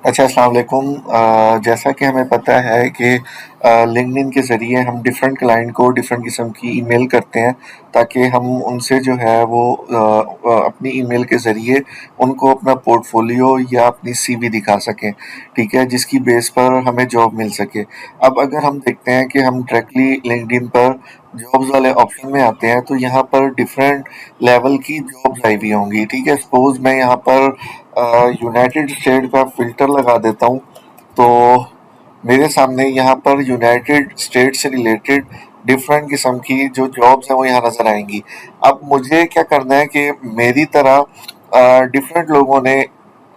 अच्छा, अस्सलाम वालेकुम। जैसा कि हमें पता है कि लिंक्डइन के ज़रिए हम डिफरेंट क्लाइंट को डिफरेंट किस्म की ईमेल करते हैं ताकि हम उनसे जो है वो अपनी ईमेल के ज़रिए उनको अपना पोर्टफोलियो या अपनी सीवी दिखा सकें, ठीक है? जिसकी बेस पर हमें जॉब मिल सके। अब अगर हम देखते हैं कि हम डायरेक्टली लिंक्डइन पर जॉब्स वाले ऑप्शन में आते हैं तो यहाँ पर डिफरेंट लेवल की जॉब्स आई हुई होंगी, ठीक है? सपोज़ मैं यहाँ पर यूनाइटेड स्टेट का फ़िल्टर लगा देता हूँ, तो मेरे सामने यहाँ पर यूनाइटेड स्टेट से रिलेटेड डिफरेंट किस्म की जो जॉब्स हैं वो यहाँ नज़र आएंगी। अब मुझे क्या करना है कि मेरी तरह डिफरेंट लोगों ने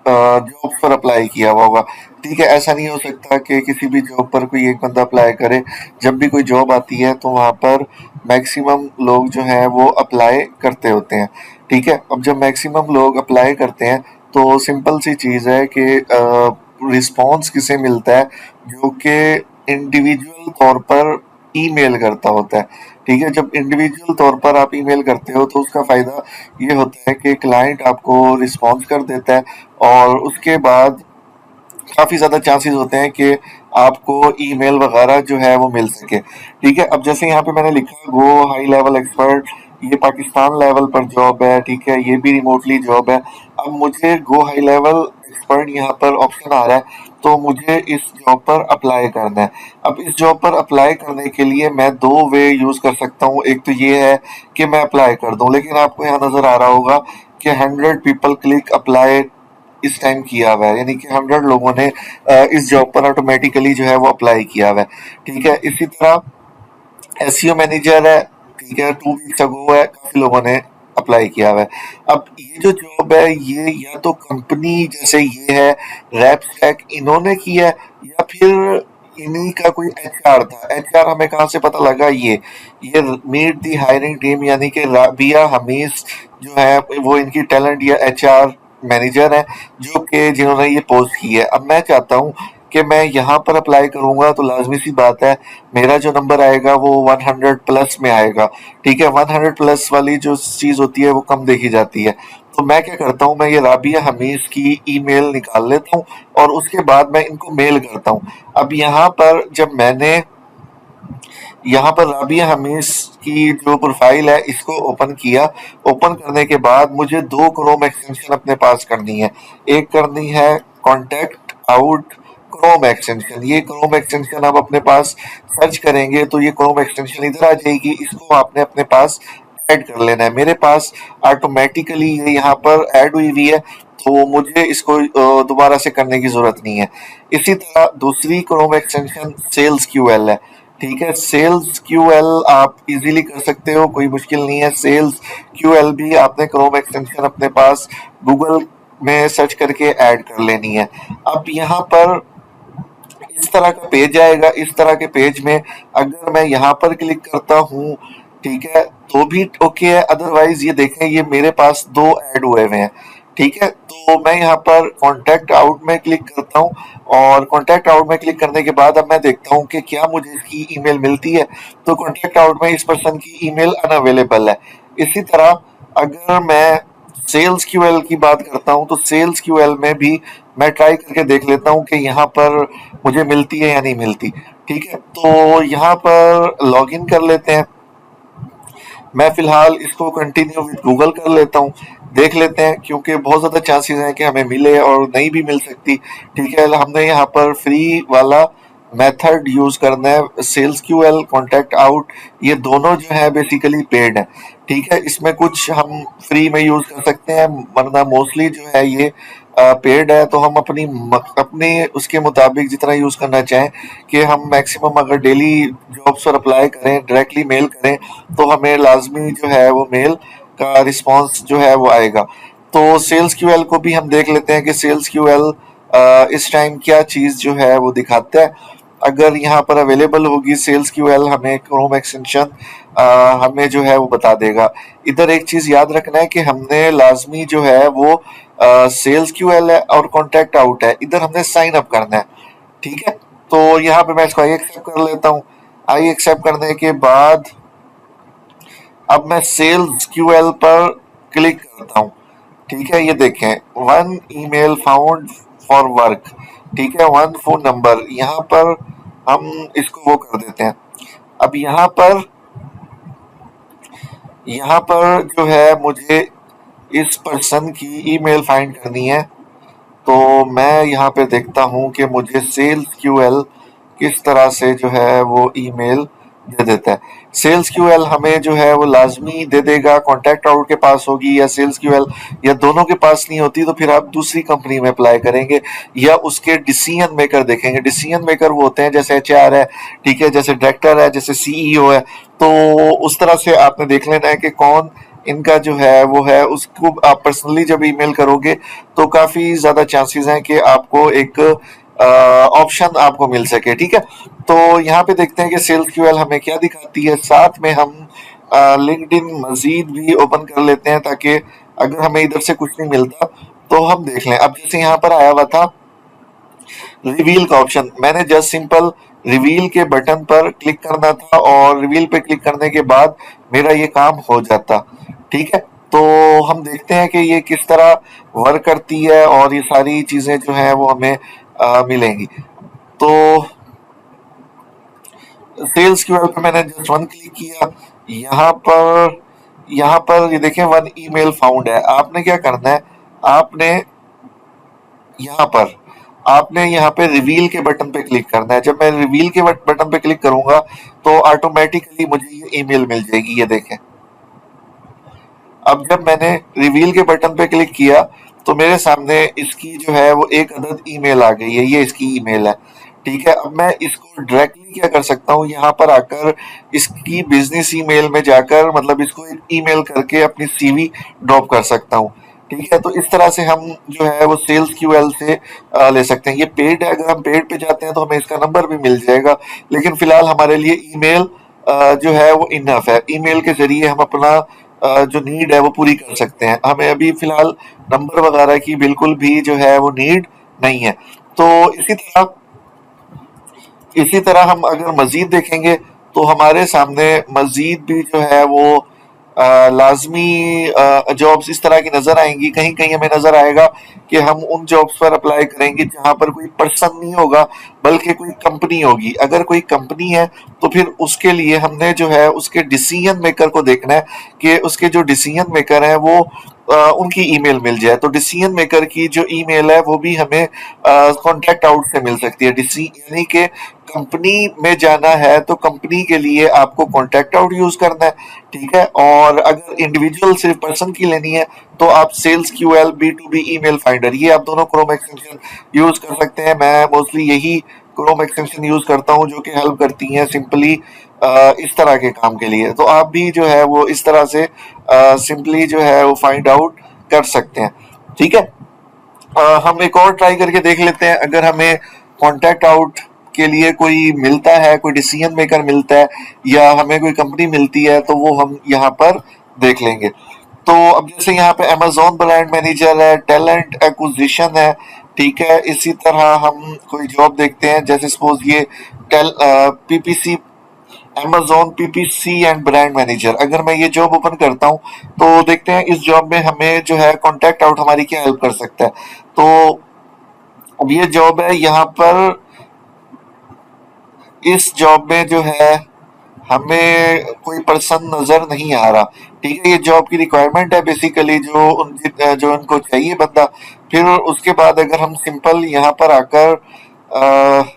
जॉब्स पर अप्लाई किया हुआ होगा, ठीक है? ऐसा नहीं हो सकता कि किसी भी जॉब पर कोई एक बंदा अप्लाई करे। जब भी कोई जॉब आती है तो वहाँ पर मैक्सिमम लोग जो हैं वो अप्लाई करते होते हैं, ठीक है? अब जब मैक्सिमम लोग अप्लाई करते हैं तो सिंपल सी चीज़ है कि रिस्पॉन्स किसे मिलता है जो कि इंडिविजुअल तौर पर ईमेल करता होता है, ठीक है? जब इंडिविजुअल तौर पर आप ईमेल करते हो तो उसका फ़ायदा ये होता है कि क्लाइंट आपको रिस्पॉन्स कर देता है और उसके बाद काफ़ी ज़्यादा चांसेस होते हैं कि आपको ईमेल वगैरह जो है वो मिल सके, ठीक है? अब जैसे यहाँ पे मैंने लिखा गो हाई लेवल एक्सपर्ट, ये पाकिस्तान लेवल पर जॉब है, ठीक है? ये भी रिमोटली जॉब है। अब मुझे गो हाई लेवल एक्सपर्ट यहाँ पर ऑप्शन आ रहा है तो मुझे इस जॉब पर अप्लाई करना है। अब इस जॉब पर अप्लाई करने के लिए मैं दो वे यूज़ कर सकता हूँ। एक तो ये है कि मैं अप्लाई कर दूँ, लेकिन आपको यहाँ नज़र आ रहा होगा कि 100 पीपल क्लिक अप्लाई इस टाइम किया हुआ है, यानी कि 100 लोगों ने इस जॉब पर ऑटोमेटिकली जो है वो अप्लाई किया हुआ है, ठीक है? इसी तरह एसईओ मैनेजर है, ठीक है? 2 वीक्स अगो है, काफी लोगों ने अप्लाई किया हुआ है। अब ये जो जॉब है ये या तो कंपनी जैसे ये है रैपस्टैक इन्होंने की है या फिर इन्हीं का कोई एचआर था। एचआर हमें कहाँ से पता लगा? ये मीट दी हायरिंग टीम यानी कि राबिया हमीस जो है वो इनकी टैलेंट या एचआर मैनेजर है जो कि जिन्होंने ये पोस्ट की है। अब मैं चाहता हूँ कि मैं यहाँ पर अप्लाई करूंगा तो लाजमी सी बात है मेरा जो नंबर आएगा वो 100 प्लस में आएगा, ठीक है? 100 प्लस वाली जो चीज होती है वो कम देखी जाती है। तो मैं क्या करता हूँ, मैं ये राबिया हमीज की ईमेल निकाल लेता हूँ और उसके बाद मैं इनको मेल करता हूँ। अब यहाँ पर राबिया हमीज की जो प्रोफाइल है इसको ओपन किया। ओपन करने के बाद मुझे दो क्रोम एक्सटेंशन अपने पास करनी है। एक करनी है कॉन्टेक्ट आउट क्रोम एक्सटेंशन। ये क्रोम एक्सटेंशन आप अपने पास सर्च करेंगे तो ये क्रोम एक्सटेंशन इधर आ जाएगी। इसको आपने अपने पास ऐड कर लेना है। मेरे पास ऑटोमेटिकली ये यहाँ पर ऐड हुई हुई है तो मुझे इसको दोबारा से करने की जरूरत नहीं है। इसी तरह दूसरी क्रोम एक्सटेंशन सेल्स क्यूएल है, ठीक है? सेल्स क्यूएल आप इजीली कर सकते हो, कोई मुश्किल नहीं है। सेल्स क्यूएल भी आपने क्रोम एक्सटेंशन अपने पास गूगल में सर्च करके ऐड कर लेनी है। अब यहाँ पर इस तरह का पेज आएगा। इस तरह के पेज में अगर मैं यहाँ पर क्लिक करता हूँ, ठीक है, तो भी ओके है। अदरवाइज ये देखें ये मेरे पास दो ऐड हुए हुए हैं, ठीक है? तो मैं यहाँ पर कॉन्टेक्ट आउट में क्लिक करता हूँ और कॉन्टेक्ट आउट में क्लिक करने के बाद अब मैं देखता हूँ कि क्या मुझे इसकी ईमेल मिलती है। तो कॉन्टेक्ट आउट में इस पर्सन की ईमेल अनअवेलेबल है। इसी तरह अगर मैं सेल्स क्यूएल की बात करता हूँ तो सेल्स क्यूएल में भी मैं ट्राई करके देख लेता हूँ कि यहाँ पर मुझे मिलती है या नहीं मिलती, ठीक है? तो यहाँ पर लॉग इन कर लेते हैं। मैं फिलहाल इसको कंटिन्यू विद गूगल कर लेता हूँ, देख लेते हैं, क्योंकि बहुत ज़्यादा चांसेस हैं कि हमें मिले और नहीं भी मिल सकती, ठीक है? हमने यहाँ पर फ्री वाला मेथड यूज़ करना है। सेल्स क्यूएल कॉन्टैक्ट आउट ये दोनों जो है बेसिकली पेड है, ठीक है? इसमें कुछ हम फ्री में यूज़ कर सकते हैं वरना मोस्टली जो है ये पेड है। तो हम अपने उसके मुताबिक जितना यूज़ करना चाहें कि हम मैक्सिमम अगर डेली जॉब्स पर अप्लाई करें डायरेक्टली मेल करें तो हमें लाजमी जो है वो मेल का रिस्पांस जो है वो आएगा। तो सेल्स क्यूएल को भी हम देख लेते हैं कि सेल्स क्यूएल इस टाइम क्या चीज़ जो है वो दिखाता है। अगर यहाँ पर अवेलेबल होगी सेल्स क्यूएल हमें क्रोम एक्सटेंशन हमें जो है वो बता देगा। इधर एक चीज़ याद रखना है कि हमने लाजमी जो है वो सेल्स क्यूएल है और कॉन्टैक्ट आउट है, इधर हमने साइन अप करना है, ठीक है? तो यहाँ पे मैं इसको आई एक्सेप्ट कर लेता हूँ। आई एक्सेप्ट करने के बाद अब मैं सेल्स क्यूएल पर क्लिक करता हूँ, ठीक है? ये देखें one email found for work, ठीक है, वन फोन नंबर, यहाँ पर हम इसको वो कर देते हैं। अब यहाँ पर जो है मुझे इस पर्सन की ईमेल फाइंड करनी है। तो मैं यहाँ पे देखता हूँ कि मुझे सेल्स क्यूएल किस तरह से जो है वो ईमेल दे देता है। सेल्स क्यूएल हमें जो है वो लाजमी दे देगा, कॉन्टैक्ट आउट के पास होगी या सेल्स क्यूएल, या दोनों के पास नहीं होती तो फिर आप दूसरी कंपनी में अप्लाई करेंगे या उसके डिसीजन मेकर देखेंगे। डिसीजन मेकर वो होते हैं जैसे एचआर है, ठीक है, जैसे डायरेक्टर है, जैसे सीईओ है। तो उस तरह से आपने देख लेना है कि कौन इनका जो है वो है। उसको आप पर्सनली जब ईमेल करोगे तो काफी ज्यादा चांसेस हैं कि आपको एक ऑप्शन आपको मिल सके, ठीक है। तो यहाँ पे देखते हैं कि सेल्स क्यूएल हमें क्या दिखाती है। साथ में हम लिंक्डइन मजीद भी ओपन कर लेते हैं ताकि अगर हमें इधर से कुछ नहीं मिलता तो हम देख लें। अब जैसे यहाँ पर आया हुआ था रिवील का ऑप्शन, मैंने जस्ट सिंपल रिवील के बटन पर क्लिक करना था और रिवील पे क्लिक करने के बाद मेरा ये काम हो जाता, ठीक है। तो हम देखते हैं कि ये किस तरह वर्क करती है और ये सारी चीजें जो है वो हमें मिलेंगी। तो सेल्स की वेब पे मैंने जस्ट वन क्लिक किया। यहाँ पर ये देखें वन ईमेल फाउंड है। आपने क्या करना है, आपने यहाँ पर आपने यहाँ पे रिवील के बटन पे क्लिक करना है। जब मैं रिवील के बटन पे क्लिक करूंगा तो ऑटोमेटिकली मुझे ये ईमेल मिल जाएगी, ये देखें। अब जब मैंने रिवील के बटन पे क्लिक किया तो मेरे सामने इसकी जो है वो एक अदद ईमेल आ गई है, ये इसकी ईमेल है, ठीक है। अब मैं इसको डायरेक्टली क्या कर सकता हूँ, यहाँ पर आकर इसकी बिजनेस ईमेल में जाकर मतलब इसको एक ईमेल करके अपनी सीवी ड्रॉप कर सकता हूँ, ठीक है। तो इस तरह से हम जो है वो सेल्स क्यूएल से ले सकते हैं। ये पेड है, अगर हम पेड पे जाते हैं तो हमें इसका नंबर भी मिल जाएगा, लेकिन फिलहाल हमारे लिए ईमेल जो है वो इनफ है। ईमेल के जरिए हम अपना जो नीड है वो पूरी कर सकते हैं। हमें अभी फिलहाल नंबर वगैरह की बिल्कुल भी जो है वो नीड नहीं है। तो इसी तरह हम अगर मजीद देखेंगे तो हमारे सामने मजीद भी जो है वो लाजमी जॉब्स इस तरह की नजर आएंगी। कहीं कहीं हमें नजर आएगा कि हम उन जॉब्स पर अप्लाई करेंगे जहां पर कोई पर्सन नहीं होगा बल्कि कोई कंपनी होगी। अगर कोई कंपनी है तो फिर उसके लिए हमने जो है उसके डिसीजन मेकर को देखना है कि उसके जो डिसीजन मेकर हैं वो उनकी ईमेल मिल जाए। तो डिसीजन मेकर की जो ईमेल है वो भी हमें कॉन्टैक्ट आउट से मिल सकती है। डिसी यानी कि कंपनी में जाना है तो कंपनी के लिए आपको कॉन्टैक्ट आउट यूज करना है, ठीक है। और अगर इंडिविजुअल सिर्फ पर्सन की लेनी है तो आप sales QL B2B email finder, ये आप दोनों क्रोम एक्सटेंशन यूज कर सकते हैं। मैं मोस्टली यही क्रोम एक्सटेंशन यूज करता हूँ जो कि हेल्प करती हैं सिंपली इस तरह के काम के लिए। तो आप भी जो है वो इस तरह से सिंपली जो है वो फाइंड आउट कर सकते हैं, ठीक है। हम एक और ट्राई करके देख लेते हैं। अगर हमें कॉन्टैक्ट आउट के लिए कोई मिलता है, कोई डिसीजन मेकर मिलता है या हमें कोई कंपनी मिलती है तो वो हम यहाँ पर देख लेंगे। तो अब जैसे यहाँ पे अमेजोन ब्रांड मैनेजर है, टैलेंट एक्विजिशन है, ठीक है। इसी तरह हम कोई जॉब देखते हैं, जैसे सपोज ये PPC, Amazon PPC and brand manager. अगर मैं ये जॉब ओपन करता हूँ तो देखते हैं इस जॉब में हमें जो है कॉन्टैक्ट आउट हमारी क्या हेल्प कर सकता है। तो अब ये जॉब है, यहाँ पर इस जॉब में जो है हमें कोई पर्सन नजर नहीं आ रहा, ठीक है। ये जॉब की रिक्वायरमेंट है बेसिकली जो उनको चाहिए बंदा। फिर उसके बाद अगर हम सिंपल यहाँ पर आकर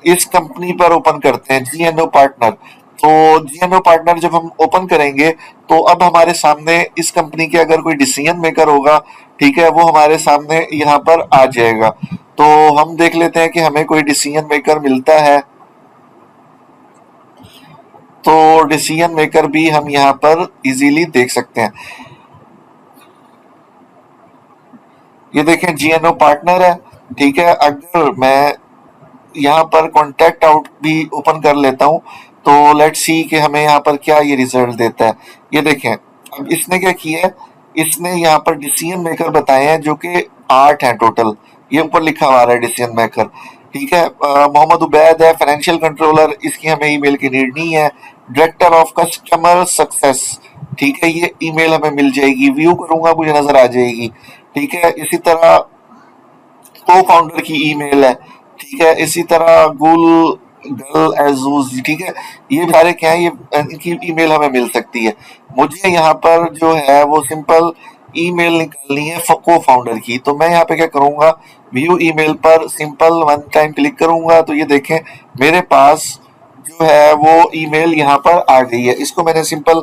इस कंपनी पर ओपन करते हैं जीएनओ पार्टनर। तो जीएनओ पार्टनर जब हम ओपन करेंगे तो अब हमारे सामने इस कंपनी के अगर कोई डिसीजन मेकर होगा, ठीक है, वो हमारे सामने यहाँ पर आ जाएगा। तो हम देख लेते हैं कि हमें कोई डिसीजन मेकर मिलता है। तो डिसीजन मेकर भी हम यहाँ पर इजीली देख सकते हैं। ये देखें जीएनओ पार्टनर है, ठीक है। अगर मैं यहाँ पर कॉन्टैक्ट आउट भी ओपन कर लेता हूँ तो लेट्स सी कि हमें यहाँ पर क्या ये रिजल्ट देता है। ये देखें अब इसने क्या किया है, इसने यहाँ पर डिसीजन मेकर बताए हैं जो कि 8 हैं टोटल। ये ऊपर लिखा हुआ है डिसीजन मेकर, ठीक है। मोहम्मद उबैद है फाइनेंशियल कंट्रोलर, इसकी हमें ईमेल की नीड नहीं है। डायरेक्टर ऑफ कस्टमर सक्सेस, ठीक है, ये ईमेल हमें मिल जाएगी। व्यू करूंगा मुझे नजर आ जाएगी, ठीक है। इसी तरह को फाउंडर की ईमेल है, ठीक है। इसी तरह गुल गल एजूज, ठीक है। ये सारे क्या है, ये इनकी ईमेल हमें मिल सकती है। मुझे यहाँ पर जो है वो सिंपल ईमेल निकालनी है को फाउंडर की, तो मैं यहाँ पे क्या करूंगा, व्यू ईमेल पर सिंपल वन टाइम क्लिक करूंगा, तो ये देखें मेरे पास जो है वो ईमेल यहाँ पर आ गई है। इसको मैंने सिंपल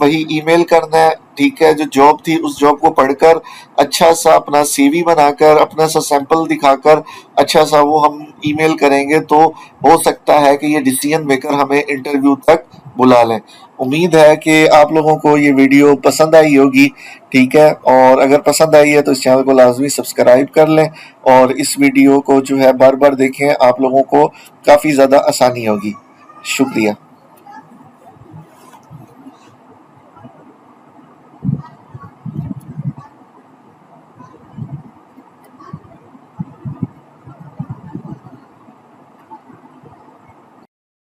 वही ईमेल करना है, ठीक है। जो जॉब थी उस जॉब को पढ़कर अच्छा सा अपना सीवी बनाकर अपना सा सैंपल दिखाकर अच्छा सा वो हम ईमेल करेंगे, तो हो सकता है कि ये डिसीजन मेकर हमें इंटरव्यू तक बुला लें। उम्मीद है कि आप लोगों को ये वीडियो पसंद आई होगी, ठीक है। और अगर पसंद आई है तो इस चैनल को लाजमी सब्सक्राइब कर लें और इस वीडियो को जो है बार बार देखें, आप लोगों को काफ़ी ज़्यादा आसानी होगी। शुक्रिया।